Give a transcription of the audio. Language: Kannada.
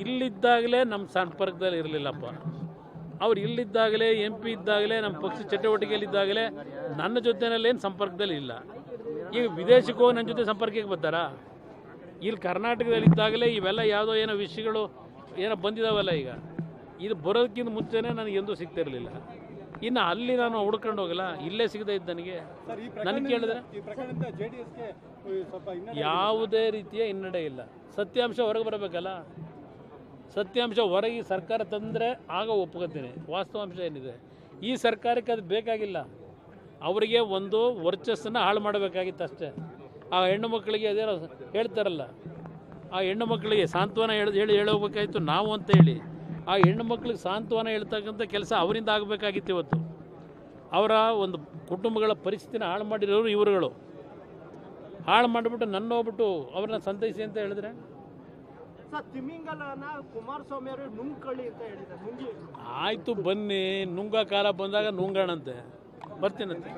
ಇಲ್ಲಿದ್ದಾಗಲೇ ನಮ್ಮ ಸಂಪರ್ಕದಲ್ಲಿ ಇರಲಿಲ್ಲಪ್ಪ. ಅವ್ರು ಇಲ್ಲಿದ್ದಾಗಲೇ MP ಇದ್ದಾಗಲೇ ನಮ್ಮ ಪಕ್ಷ ಚಟುವಟಿಕೆಯಲ್ಲಿದ್ದಾಗಲೇ ನನ್ನ ಜೊತೆನಲ್ಲೇನು ಸಂಪರ್ಕದಲ್ಲಿ ಇಲ್ಲ. ಈಗ ವಿದೇಶಕ್ಕೆ ಹೋಗಿ ನನ್ನ ಜೊತೆ ಸಂಪರ್ಕಕ್ಕೆ ಬರ್ತಾರಾ? ಇಲ್ಲಿ ಕರ್ನಾಟಕದಲ್ಲಿದ್ದಾಗಲೇ ಇವೆಲ್ಲ ಯಾವುದೋ ಏನೋ ವಿಷಯಗಳು ಏನೋ ಬಂದಿದ್ದಾವಲ್ಲ. ಈಗ ಇದು ಬರೋದಕ್ಕಿಂತ ಮುಂಚೆನೇ ನನಗೆ ಎಂದೂ ಸಿಗ್ತಿರಲಿಲ್ಲ. ಇನ್ನು ಅಲ್ಲಿ ನಾನು ಹುಡ್ಕೊಂಡು ಹೋಗಲ್ಲ, ಇಲ್ಲೇ ಸಿಗದೇ ಇದ್ದ ನನಗೆ ಕೇಳಿದ್ರೆ ಯಾವುದೇ ರೀತಿಯ ಹಿನ್ನಡೆ ಇಲ್ಲ. ಸತ್ಯಾಂಶ ಹೊರಗೆ ಬರಬೇಕಲ್ಲ. ಸತ್ಯಾಂಶ ಹೊರಗೆ ಸರ್ಕಾರ ತಂದರೆ ಆಗ ಒಪ್ಕೋತೀನಿ. ವಾಸ್ತವಾಂಶ ಏನಿದೆ, ಈ ಸರ್ಕಾರಕ್ಕೆ ಅದು ಬೇಕಾಗಿಲ್ಲ. ಅವರಿಗೆ ಒಂದು ವರ್ಚಸ್ಸನ್ನು ಹಾಳು ಮಾಡಬೇಕಾಗಿತ್ತು ಅಷ್ಟೇ. ಆ ಹೆಣ್ಣು ಮಕ್ಕಳಿಗೆ ಅದೇನೋ ಹೇಳ್ತಾರಲ್ಲ, ಆ ಹೆಣ್ಣು ಮಕ್ಕಳಿಗೆ ಸಾಂತ್ವನ ಹೇಳೋಗ್ಬೇಕಾಗಿತ್ತು ನಾವು ಅಂತ ಹೇಳಿ. ಆ ಹೆಣ್ಣು ಮಕ್ಕಳಿಗೆ ಸಾಂತ್ವನ ಹೇಳ್ತಕ್ಕಂಥ ಕೆಲಸ ಅವರಿಂದ ಆಗಬೇಕಾಗಿತ್ತು. ಇವತ್ತು ಅವರ ಒಂದು ಕುಟುಂಬಗಳ ಪರಿಸ್ಥಿತಿನ ಹಾಳು ಮಾಡಿರೋರು ಇವರುಗಳು. ಹಾಳು ಮಾಡಿಬಿಟ್ಟು ನನ್ನ ಹೋಗ್ಬಿಟ್ಟು ಅವ್ರನ್ನ ಸಂತೈಸಿ ಅಂತ ಹೇಳಿದ್ರೆ ಆಯಿತು, ಬನ್ನಿ, ನುಂಗ ಕಾಲ ಬಂದಾಗ ನುಂಗಾಣಂತೆ ಬರ್ತೀನಂತೆ.